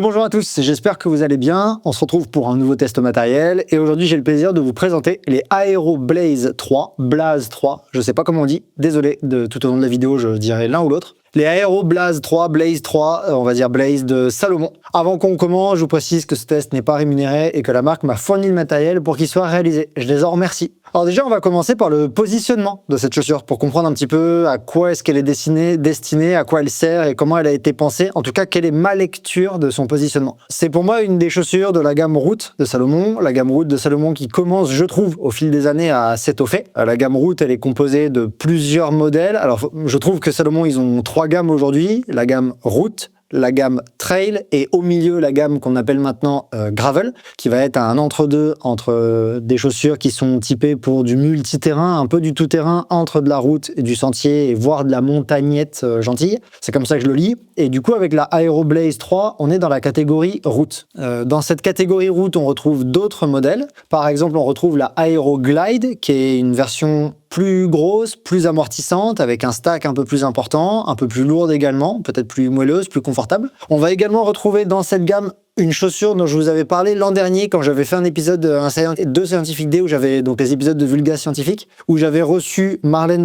Et bonjour à tous, j'espère que vous allez bien. On se retrouve pour un nouveau test matériel et aujourd'hui j'ai le plaisir de vous présenter les Aero Blaze 3, Blaze 3, je sais pas comment on dit, désolé, tout au long de la vidéo je dirai l'un ou l'autre. Les Aero Blaze 3, on va dire Blaze de Salomon. Avant qu'on commence, je vous précise que ce test n'est pas rémunéré et que la marque m'a fourni le matériel pour qu'il soit réalisé. Je les en remercie. Alors déjà, on va commencer par le positionnement de cette chaussure pour comprendre un petit peu à quoi est-ce qu'elle est destinée, à quoi elle sert et comment elle a été pensée. En tout cas, quelle est ma lecture de son positionnement. C'est pour moi une des chaussures de la gamme Route de Salomon. La gamme Route de Salomon qui commence, je trouve, au fil des années à s'étoffer. La gamme Route, elle est composée de plusieurs modèles. Alors, je trouve que Salomon, ils ont trois gammes aujourd'hui. La gamme Route, la gamme Trail et au milieu la gamme qu'on appelle maintenant Gravel, qui va être un entre-deux entre des chaussures qui sont typées pour du multi-terrain, un peu du tout-terrain, entre de la route et du sentier, et voire de la montagnette gentille. C'est comme ça que je le lis. Et du coup, avec la Aero Blaze 3, on est dans la catégorie route. Dans cette catégorie route, on retrouve d'autres modèles. Par exemple, on retrouve la Aero Glide, qui est une version plus grosse, plus amortissante, avec un stack un peu plus important, un peu plus lourde également, peut-être plus moelleuse, plus confortable. On va également retrouver dans cette gamme une chaussure dont je vous avais parlé l'an dernier quand j'avais fait un épisode de Scientific Day, où j'avais donc les épisodes de Vulga Scientifique, où j'avais reçu Marlène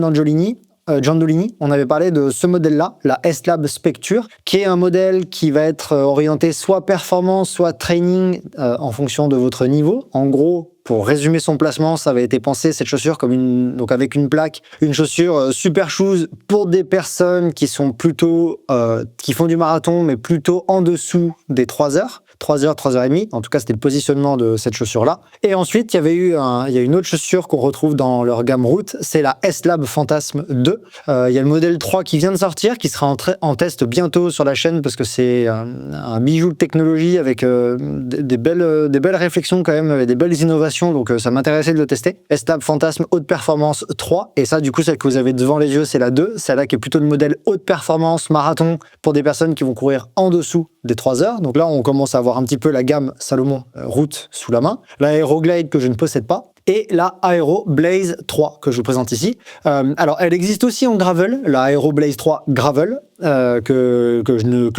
Giandolini, on avait parlé de ce modèle-là, la S-Lab Specture, qui est un modèle qui va être orienté soit performance, soit training en fonction de votre niveau. En gros, pour résumer son placement, ça avait été pensé, cette chaussure, donc avec une plaque, une chaussure super shoes pour des personnes qui sont plutôt, qui font du marathon, mais plutôt en dessous des 3 heures. 3 heures, 3 heures et demie. En tout cas, c'était le positionnement de cette chaussure-là. Et ensuite, il y a une autre chaussure qu'on retrouve dans leur gamme Route, c'est la S-Lab Phantasm 2. Il y a le modèle 3 qui vient de sortir, qui sera en test bientôt sur la chaîne parce que c'est un bijou de technologie avec des belles réflexions quand même, avec des belles innovations. Donc, ça m'intéressait de le tester. S-Lab Phantasm haute performance 3. Et ça, du coup, celle que vous avez devant les yeux, c'est la 2. Celle-là qui est plutôt le modèle haute performance marathon pour des personnes qui vont courir en dessous des 3 heures. Donc là, on commence à avoir un petit peu la gamme Salomon Route sous la main. La Aero Glide que je ne possède pas. Et la Aero Blaze 3 que je vous présente ici. Alors, elle existe aussi en gravel, la Aero Blaze 3 gravel, que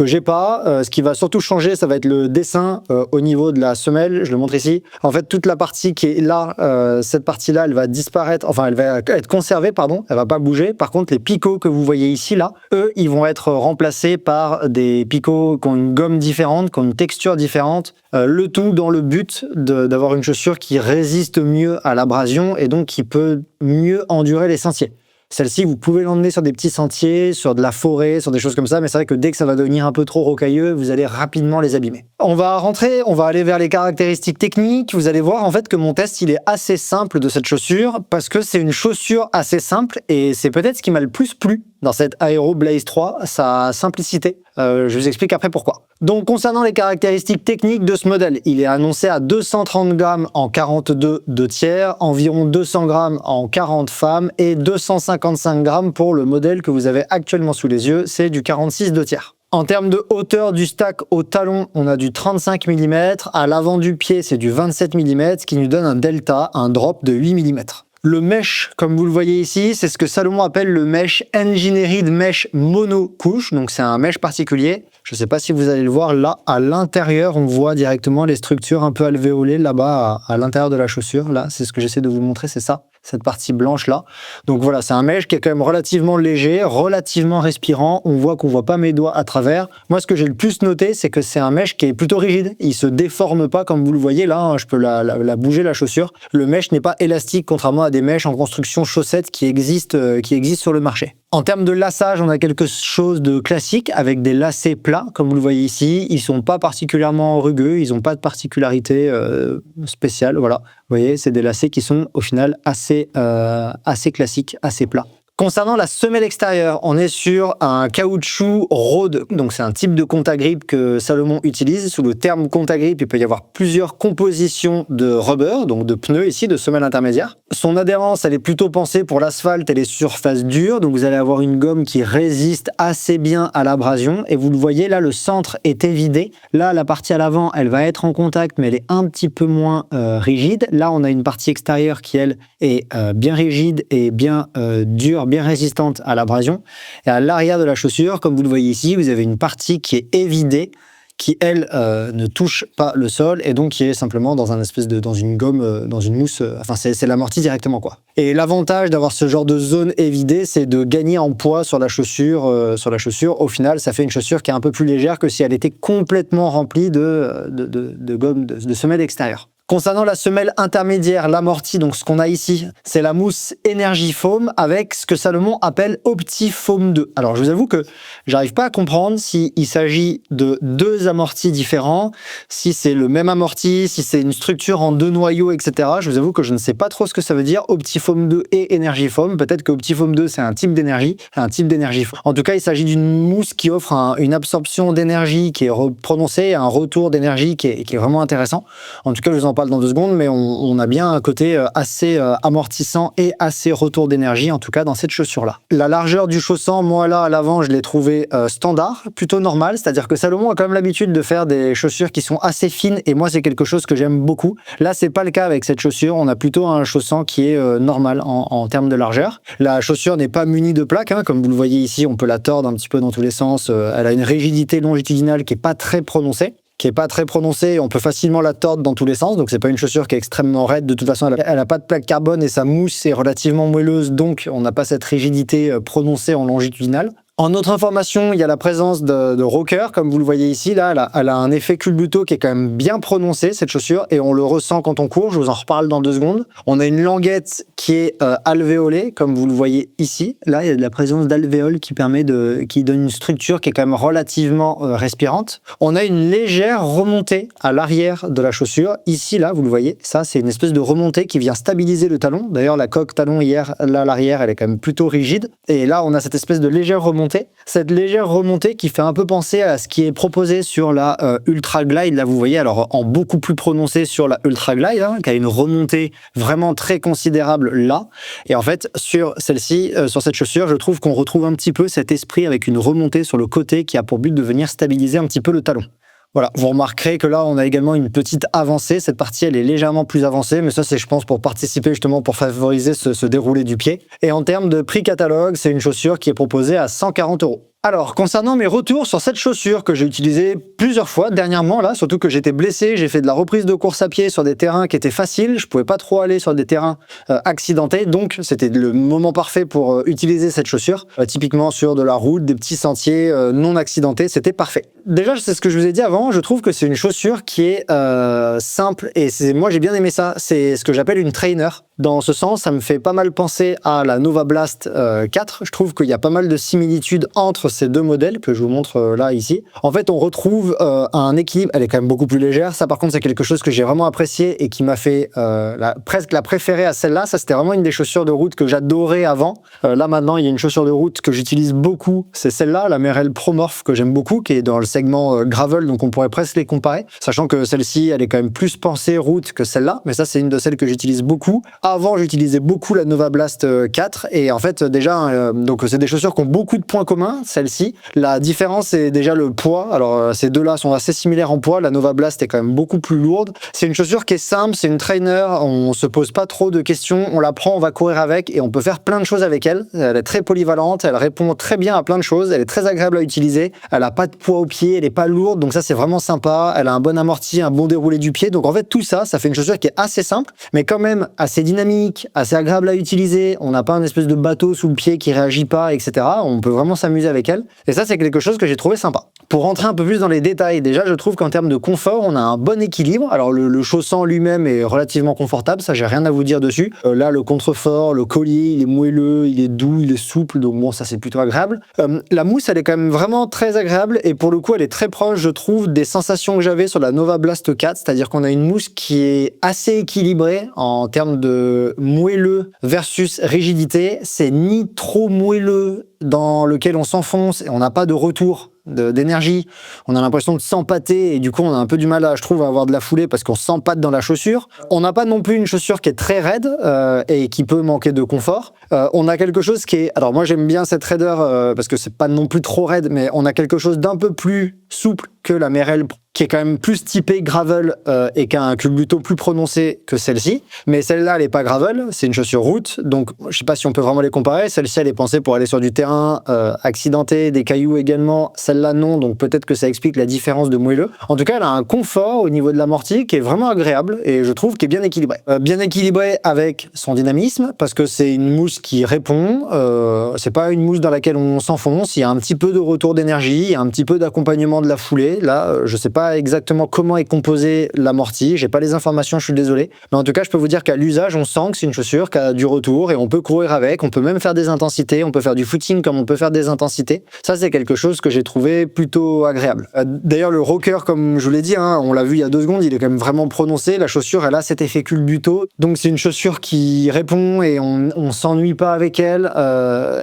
j'ai pas. Ce qui va surtout changer, ça va être le dessin au niveau de la semelle. Je le montre ici. En fait, toute la partie qui est là, cette partie-là, elle va disparaître. Enfin, elle va être conservée, pardon. Elle va pas bouger. Par contre, les picots que vous voyez ici, là, eux, ils vont être remplacés par des picots qui ont une gomme différente, qui ont une texture différente. Le tout dans le but d'avoir une chaussure qui résiste mieux à l'abrasion et donc qui peut mieux endurer les sentiers. Celle-ci, vous pouvez l'emmener sur des petits sentiers, sur de la forêt, sur des choses comme ça, mais c'est vrai que dès que ça va devenir un peu trop rocailleux, vous allez rapidement les abîmer. On va aller vers les caractéristiques techniques. Vous allez voir en fait que mon test, il est assez simple de cette chaussure parce que c'est une chaussure assez simple et c'est peut-être ce qui m'a le plus plu dans cette Aero Blaze 3, sa simplicité. Je vous explique après pourquoi. Donc, concernant les caractéristiques techniques de ce modèle, il est annoncé à 230 grammes en 42 2/3, environ 200 grammes en 40 femmes et 255 grammes pour le modèle que vous avez actuellement sous les yeux, c'est du 46 2/3. En termes de hauteur du stack au talon, on a du 35 mm, à l'avant du pied, c'est du 27 mm, ce qui nous donne un delta, un drop de 8 mm. Le mesh, comme vous le voyez ici, c'est ce que Salomon appelle le mesh Engineered Mesh Monocouche. Donc, c'est un mesh particulier. Je ne sais pas si vous allez le voir là, à l'intérieur, on voit directement les structures un peu alvéolées là-bas, à l'intérieur de la chaussure. Là, c'est ce que j'essaie de vous montrer, c'est ça, cette partie blanche là. Donc voilà, c'est un mesh qui est quand même relativement léger, relativement respirant. On voit qu'on voit pas mes doigts à travers. Moi, ce que j'ai le plus noté, c'est que c'est un mesh qui est plutôt rigide. Il se déforme pas comme vous le voyez là. Hein, je peux la bouger la chaussure. Le mesh n'est pas élastique, contrairement à des meshs en construction chaussettes qui existent sur le marché. En termes de laçage, on a quelque chose de classique avec des lacets plats, comme vous le voyez ici. Ils sont pas particulièrement rugueux, ils n'ont pas de particularité spéciale. Voilà, vous voyez, c'est des lacets qui sont au final assez classiques, assez plats. Concernant la semelle extérieure, on est sur un caoutchouc Rhodes, donc c'est un type de Contagrip que Salomon utilise. Sous le terme Contagrip, il peut y avoir plusieurs compositions de rubber, donc de pneus ici, de semelles intermédiaires. Son adhérence, elle est plutôt pensée pour l'asphalte et les surfaces dures, donc vous allez avoir une gomme qui résiste assez bien à l'abrasion. Et vous le voyez, là, le centre est évidé. Là, la partie à l'avant, elle va être en contact, mais elle est un petit peu moins rigide. Là, on a une partie extérieure qui, elle, est bien rigide et bien dure, bien résistante à l'abrasion. Et à l'arrière de la chaussure, comme vous le voyez ici, vous avez une partie qui est évidée, qui elle ne touche pas le sol et donc qui est simplement dans un espèce de dans une gomme, dans une mousse. Enfin, c'est l'amorti directement quoi. Et l'avantage d'avoir ce genre de zone évidée, c'est de gagner en poids sur la chaussure. Au final, ça fait une chaussure qui est un peu plus légère que si elle était complètement remplie de gomme, de semelle extérieure. Concernant la semelle intermédiaire, l'amorti, donc ce qu'on a ici, c'est la mousse Energy Foam avec ce que Salomon appelle OptiFoam 2. Alors je vous avoue que j'arrive pas à comprendre s'il s'agit de deux amortis différents, si c'est le même amorti, si c'est une structure en deux noyaux, etc. Je vous avoue que je ne sais pas trop ce que ça veut dire, OptiFoam 2 et Energy Foam. Peut-être que OptiFoam 2 c'est un type d'énergie, Foam. En tout cas, il s'agit d'une mousse qui offre une absorption d'énergie qui est prononcée, un retour d'énergie qui est vraiment intéressant. En tout cas, je vous en parle dans 2 secondes, mais on a bien un côté assez amortissant et assez retour d'énergie, en tout cas dans cette chaussure-là. La largeur du chausson, moi là, à l'avant, je l'ai trouvé standard, plutôt normal, c'est-à-dire que Salomon a quand même l'habitude de faire des chaussures qui sont assez fines, et moi, c'est quelque chose que j'aime beaucoup. Là, c'est pas le cas avec cette chaussure, on a plutôt un chausson qui est normal en termes de largeur. La chaussure n'est pas munie de plaques, hein, comme vous le voyez ici, on peut la tordre un petit peu dans tous les sens, elle a une rigidité longitudinale qui est pas très prononcée. On peut facilement la tordre dans tous les sens, donc c'est pas une chaussure qui est extrêmement raide. De toute façon, elle a pas de plaque carbone et sa mousse est relativement moelleuse, donc on n'a pas cette rigidité prononcée en longitudinale. En autre information, il y a la présence de rocker, comme vous le voyez ici. Là, elle a un effet culbuto qui est quand même bien prononcé, cette chaussure, et on le ressent quand on court. Je vous en reparle dans 2 secondes. On a une languette qui est alvéolée, comme vous le voyez ici. Là, il y a de la présence d'alvéoles qui donne une structure qui est quand même relativement respirante. On a une légère remontée à l'arrière de la chaussure. Ici, là, vous le voyez, ça, c'est une espèce de remontée qui vient stabiliser le talon. D'ailleurs, la coque talon hier, là, à l'arrière, elle est quand même plutôt rigide. Et là, on a cette espèce de légère remontée. Cette légère remontée qui fait un peu penser à ce qui est proposé sur la Ultra Glide. Là, vous voyez, alors en beaucoup plus prononcé sur la Ultra Glide, hein, qui a une remontée vraiment très considérable là. Et en fait, sur celle-ci, sur cette chaussure, je trouve qu'on retrouve un petit peu cet esprit avec une remontée sur le côté qui a pour but de venir stabiliser un petit peu le talon. Voilà, vous remarquerez que là, on a également une petite avancée. Cette partie, elle est légèrement plus avancée, mais ça, c'est, je pense, pour participer justement, pour favoriser ce déroulé du pied. Et en termes de prix catalogue, c'est une chaussure qui est proposée à 140 €. Alors, concernant mes retours sur cette chaussure que j'ai utilisée plusieurs fois dernièrement, là, surtout que j'étais blessé, j'ai fait de la reprise de course à pied sur des terrains qui étaient faciles, je pouvais pas trop aller sur des terrains accidentés, donc c'était le moment parfait pour utiliser cette chaussure. Typiquement sur de la route, des petits sentiers non accidentés, c'était parfait. Déjà, c'est ce que je vous ai dit avant, je trouve que c'est une chaussure qui est simple, et moi j'ai bien aimé ça, c'est ce que j'appelle une trainer. Dans ce sens, ça me fait pas mal penser à la Nova Blast 4. Je trouve qu'il y a pas mal de similitudes entre ces 2 modèles que je vous montre là, ici. En fait, on retrouve un équilibre. Elle est quand même beaucoup plus légère. Ça, par contre, c'est quelque chose que j'ai vraiment apprécié et qui m'a fait presque la préférer à celle-là. Ça, c'était vraiment une des chaussures de route que j'adorais avant. Là, maintenant, il y a une chaussure de route que j'utilise beaucoup. C'est celle-là, la Merrell Promorph, que j'aime beaucoup, qui est dans le segment gravel, donc on pourrait presque les comparer. Sachant que celle-ci, elle est quand même plus pensée route que celle-là. Mais ça, c'est une de celles que j'utilise beaucoup. Avant, j'utilisais beaucoup la Nova Blast 4 et en fait déjà, donc c'est des chaussures qui ont beaucoup de points communs, celle-ci. La différence c'est déjà le poids. Alors ces deux-là sont assez similaires en poids. La Nova Blast est quand même beaucoup plus lourde. C'est une chaussure qui est simple, c'est une trainer, on se pose pas trop de questions, on la prend, on va courir avec et on peut faire plein de choses avec elle. Elle est très polyvalente, elle répond très bien à plein de choses, elle est très agréable à utiliser, elle a pas de poids au pied, elle est pas lourde, donc ça c'est vraiment sympa. Elle a un bon amorti, un bon déroulé du pied, donc en fait tout ça, ça fait une chaussure qui est assez simple, mais quand même assez dynamique, assez agréable à utiliser. On n'a pas un espèce de bateau sous le pied qui réagit pas, etc. On peut vraiment s'amuser avec elle. Et ça, c'est quelque chose que j'ai trouvé sympa. Pour rentrer un peu plus dans les détails, déjà, je trouve qu'en termes de confort, on a un bon équilibre. Alors, le chausson lui-même est relativement confortable, ça, j'ai rien à vous dire dessus. Là, le contrefort, le collier, il est moelleux, il est doux, il est souple, donc bon, ça, c'est plutôt agréable. La mousse, elle est quand même vraiment très agréable, et pour le coup, elle est très proche, je trouve, des sensations que j'avais sur la Nova Blast 4, c'est-à-dire qu'on a une mousse qui est assez équilibrée en termes de moelleux versus rigidité. C'est ni trop moelleux dans lequel on s'enfonce et on n'a pas de retour d'énergie, on a l'impression de s'empâter et du coup on a un peu du mal je trouve à avoir de la foulée parce qu'on s'empâte dans la chaussure. On n'a pas non plus une chaussure qui est très raide et qui peut manquer de confort. On a quelque chose qui est, alors moi j'aime bien cette raideur parce que c'est pas non plus trop raide, mais on a quelque chose d'un peu plus souple que la Merrell, qui est quand même plus typée gravel et qui a un culbuto plus prononcé que celle-ci. Mais celle-là, elle n'est pas gravel, c'est une chaussure route. Donc, je sais pas si on peut vraiment les comparer. Celle-ci, elle est pensée pour aller sur du terrain accidenté, des cailloux également. Celle-là, non. Donc, peut-être que ça explique la différence de moelleux. En tout cas, elle a un confort au niveau de l'amorti qui est vraiment agréable et je trouve qu'il est bien équilibré. Bien équilibré avec son dynamisme parce que c'est une mousse qui répond. C'est pas une mousse dans laquelle on s'enfonce. Il y a un petit peu de retour d'énergie, il y a un petit peu d'accompagnement de la foulée. Là, je sais pas exactement comment est composé l'amorti, j'ai pas les informations, je suis désolé. Mais en tout cas, je peux vous dire qu'à l'usage, on sent que c'est une chaussure qui a du retour et on peut courir avec, on peut même faire des intensités, on peut faire du footing comme on peut faire des intensités. Ça, c'est quelque chose que j'ai trouvé plutôt agréable. D'ailleurs, le rocker, comme je vous l'ai dit, hein, on l'a vu il y a 2 secondes, il est quand même vraiment prononcé. La chaussure, elle a cet effet culbuto. Donc, c'est une chaussure qui répond et on s'ennuie pas avec elle.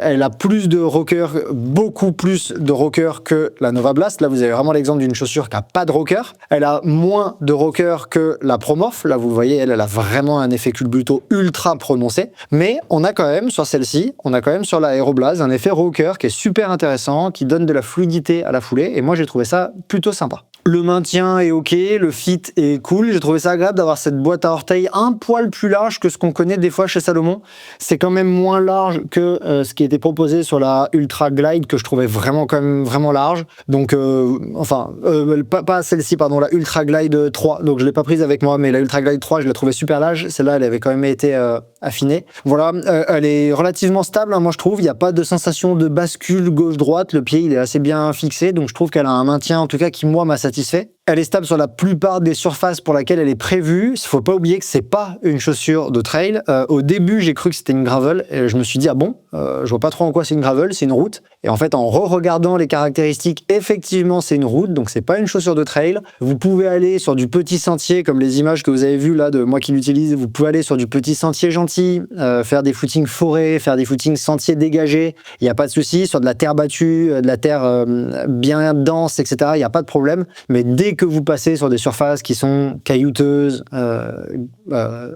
Elle a plus de rocker, beaucoup plus de rocker que la Nova Blast. Là, vous avez vraiment l'exemple d'une chaussure qui n'a pas de rocker. Elle a moins de rocker que la Promorph. Là, vous voyez, elle a vraiment un effet culbuto ultra prononcé. Mais on a quand même sur celle-ci, on a quand même sur la Aeroblaze un effet rocker qui est super intéressant, qui donne de la fluidité à la foulée. Et moi, j'ai trouvé ça plutôt sympa. Le maintien est ok, le fit est cool. J'ai trouvé ça agréable d'avoir cette boîte à orteils un poil plus large que ce qu'on connaît des fois chez Salomon. C'est quand même moins large que ce qui était proposé sur la Ultra Glide que je trouvais vraiment quand même vraiment large. Donc pas celle-ci pardon, la Ultra Glide 3. Donc je l'ai pas prise avec moi, mais la Ultra Glide 3 je la trouvais super large. Celle-là elle avait quand même été affinée. Voilà, elle est relativement stable. Hein, moi je trouve il n'y a pas de sensation de bascule gauche-droite. Le pied il est assez bien fixé, donc je trouve qu'elle a un maintien en tout cas qui moi m'a satisfait. Elle est stable sur la plupart des surfaces pour lesquelles elle est prévue. Il faut pas oublier que c'est pas une chaussure de trail. Au début, j'ai cru que c'était une gravel et je me suis dit ah bon, je vois pas trop en quoi c'est une gravel, c'est une route. Et en fait, en re-regardant les caractéristiques, effectivement, c'est une route, donc c'est pas une chaussure de trail. Vous pouvez aller sur du petit sentier, comme les images que vous avez vues là de moi qui l'utilise. Vous pouvez aller sur du petit sentier gentil, faire des footings forêt, faire des footings sentiers dégagés. Il y a pas de souci. Sur de la terre battue, de la terre bien dense, etc. Il y a pas de problème. Mais dès que vous passez sur des surfaces qui sont caillouteuses,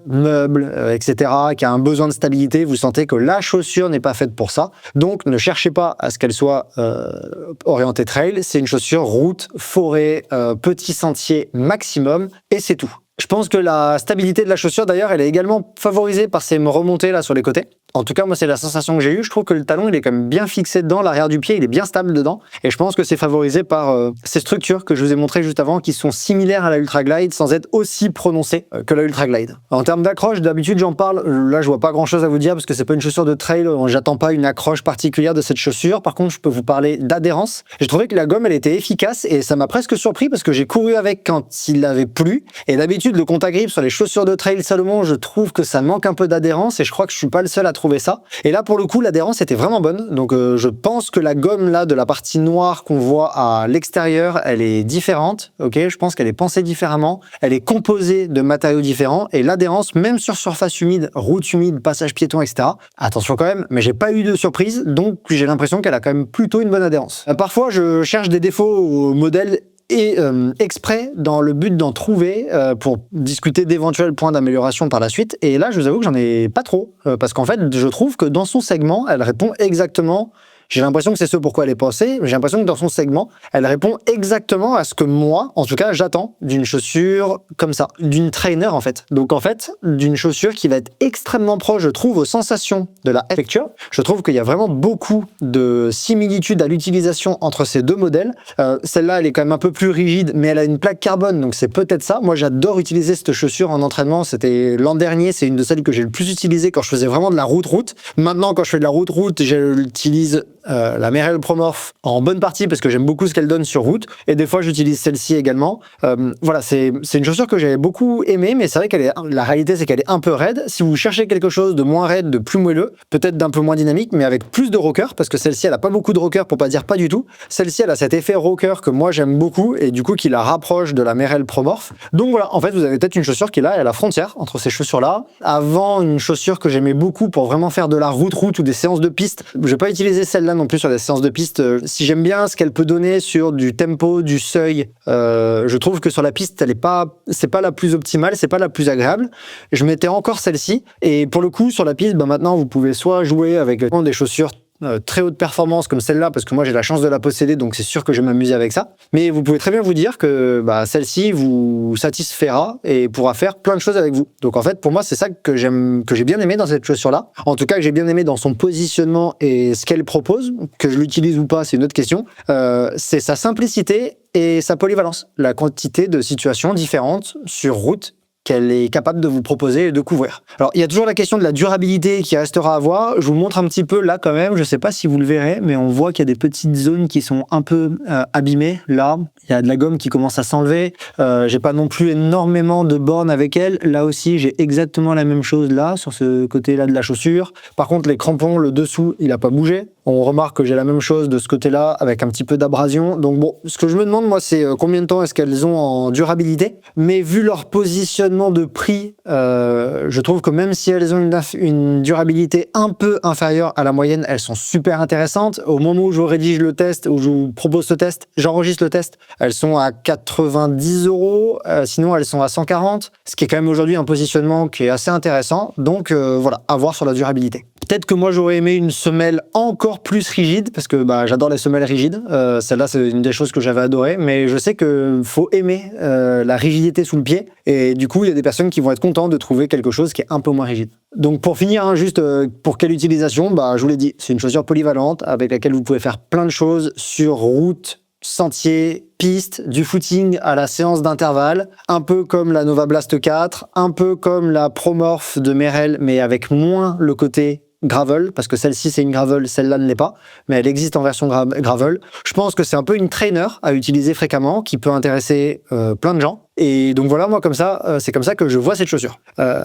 meubles, etc., qui a un besoin de stabilité, vous sentez que la chaussure n'est pas faite pour ça. Donc, ne cherchez pas à ce qu'elle soit orientée trail. C'est une chaussure route, forêt, petit sentier maximum, et c'est tout. Je pense que la stabilité de la chaussure, d'ailleurs, elle est également favorisée par ces remontées là sur les côtés. En tout cas, moi, c'est la sensation que j'ai eue. Je trouve que le talon, il est quand même bien fixé dedans, l'arrière du pied, il est bien stable dedans. Et je pense que c'est favorisé par ces structures que je vous ai montrées juste avant, qui sont similaires à la Ultra Glide, sans être aussi prononcées que la Ultra Glide. En termes d'accroche, d'habitude, j'en parle. Là, je vois pas grand-chose à vous dire, parce que c'est pas une chaussure de trail. J'attends pas une accroche particulière de cette chaussure. Par contre, je peux vous parler d'adhérence. J'ai trouvé que la gomme, elle était efficace, et ça m'a presque surpris, parce que j'ai couru avec quand il avait plu. Et d'habitude, le contact grip sur les chaussures de trail Salomon, je trouve que ça manque un peu d'adhérence, et je crois que je suis pas le seul à trouver ça. Et là, pour le coup, l'adhérence était vraiment bonne. Donc, je pense que la gomme là de la partie noire qu'on voit à l'extérieur, elle est différente. Ok, je pense qu'elle est pensée différemment. Elle est composée de matériaux différents. Et l'adhérence, même sur surface humide, route humide, passage piéton, etc. Attention quand même, mais j'ai pas eu de surprise. Donc, j'ai l'impression qu'elle a quand même plutôt une bonne adhérence. Parfois, je cherche des défauts au modèle et exprès dans le but d'en trouver pour discuter d'éventuels points d'amélioration par la suite. Et là, je vous avoue que j'en ai pas trop, parce qu'en fait, je trouve que dans son segment, elle répond exactement... J'ai l'impression que c'est ce pourquoi elle est pensée, mais j'ai l'impression que dans son segment, elle répond exactement à ce que moi, en tout cas, j'attends d'une chaussure comme ça, d'une trainer en fait. Donc en fait, d'une chaussure qui va être extrêmement proche, je trouve, aux sensations de la Effecture. Je trouve qu'il y a vraiment beaucoup de similitudes à l'utilisation entre ces deux modèles. Celle-là, elle est quand même un peu plus rigide, mais elle a une plaque carbone, donc c'est peut-être ça. Moi, j'adore utiliser cette chaussure en entraînement. C'était l'an dernier, c'est une de celles que j'ai le plus utilisée quand je faisais vraiment de la route-route. Maintenant, quand je fais de la route-route, j'utilise la Merrell Promorph en bonne partie parce que j'aime beaucoup ce qu'elle donne sur route, et des fois j'utilise celle-ci également. Voilà, c'est une chaussure que j'avais beaucoup aimée, mais c'est vrai qu'elle est, la réalité c'est qu'elle est un peu raide. Si vous cherchez quelque chose de moins raide, de plus moelleux, peut-être d'un peu moins dynamique, mais avec plus de rocker, parce que celle-ci elle a pas beaucoup de rocker, pour pas dire pas du tout. Celle-ci elle a cet effet rocker que moi j'aime beaucoup, et du coup qui la rapproche de la Merrell Promorph. Donc voilà, en fait vous avez peut-être une chaussure qui est là, à la frontière entre ces chaussures-là. Avant, une chaussure que j'aimais beaucoup pour vraiment faire de la route ou des séances de piste, je vais pas utiliser celle-là non plus sur des séances de piste. Si j'aime bien ce qu'elle peut donner sur du tempo, du seuil, je trouve que sur la piste, c'est pas la plus optimale, c'est pas la plus agréable. Je mettais encore celle-ci, et pour le coup, sur la piste, maintenant, vous pouvez soit jouer avec des chaussures très haute performance comme celle-là, parce que moi j'ai la chance de la posséder, donc c'est sûr que je vais m'amuser avec ça. Mais vous pouvez très bien vous dire que celle-ci vous satisfera et pourra faire plein de choses avec vous. Donc en fait, pour moi, c'est ça que j'ai bien aimé dans cette chaussure-là. En tout cas, que j'ai bien aimé dans son positionnement et ce qu'elle propose. Que je l'utilise ou pas, c'est une autre question. C'est sa simplicité et sa polyvalence. La quantité de situations différentes sur route qu'elle est capable de vous proposer et de couvrir. Alors, il y a toujours la question de la durabilité qui restera à voir. Je vous montre un petit peu là quand même, je ne sais pas si vous le verrez, mais on voit qu'il y a des petites zones qui sont un peu abîmées. Là, il y a de la gomme qui commence à s'enlever. J'ai pas non plus énormément de bornes avec elle. Là aussi, j'ai exactement la même chose là, sur ce côté-là de la chaussure. Par contre, les crampons, le dessous, il n'a pas bougé. On remarque que j'ai la même chose de ce côté-là, avec un petit peu d'abrasion. Donc bon, ce que je me demande, moi, c'est combien de temps est-ce qu'elles ont en durabilité. Mais vu leur positionnement de prix, je trouve que même si elles ont une durabilité un peu inférieure à la moyenne, elles sont super intéressantes. Au moment où je rédige le test, où je vous propose ce test, j'enregistre le test, elles sont à 90 €, sinon elles sont à 140, ce qui est quand même aujourd'hui un positionnement qui est assez intéressant. Donc voilà, à voir sur la durabilité. Peut-être que moi j'aurais aimé une semelle encore plus rigide, parce que j'adore les semelles rigides. Celle-là, c'est une des choses que j'avais adoré, mais je sais qu'il faut aimer la rigidité sous le pied, et du coup il y a des personnes qui vont être contentes de trouver quelque chose qui est un peu moins rigide. Donc pour finir, juste pour quelle utilisation, je vous l'ai dit, c'est une chaussure polyvalente avec laquelle vous pouvez faire plein de choses sur route, sentier, piste, du footing à la séance d'intervalle, un peu comme la Nova Blast 4, un peu comme la Promorph de Merrell, mais avec moins le côté gravel, parce que celle-ci c'est une gravel, celle-là ne l'est pas, mais elle existe en version gravel. Je pense que c'est un peu une trainer à utiliser fréquemment, qui peut intéresser plein de gens. Et donc voilà, moi comme ça, c'est comme ça que je vois cette chaussure.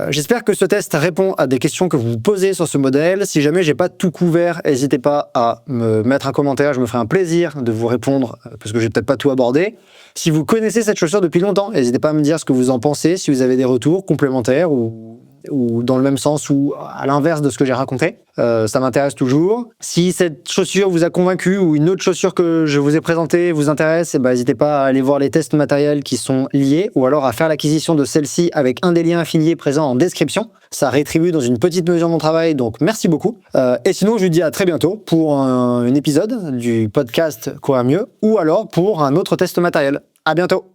J'espère que ce test répond à des questions que vous vous posez sur ce modèle. Si jamais j'ai pas tout couvert, n'hésitez pas à me mettre un commentaire, je me ferai un plaisir de vous répondre, parce que j'ai peut-être pas tout abordé. Si vous connaissez cette chaussure depuis longtemps, n'hésitez pas à me dire ce que vous en pensez, si vous avez des retours complémentaires ou dans le même sens ou à l'inverse de ce que j'ai raconté. Ça m'intéresse toujours. Si cette chaussure vous a convaincu ou une autre chaussure que je vous ai présentée vous intéresse, n'hésitez pas à aller voir les tests matériels qui sont liés ou alors à faire l'acquisition de celle-ci avec un des liens affiliés présents en description. Ça rétribue dans une petite mesure mon travail, donc merci beaucoup. Et sinon, je vous dis à très bientôt pour un épisode du podcast Courir Mieux ou alors pour un autre test matériel. À bientôt.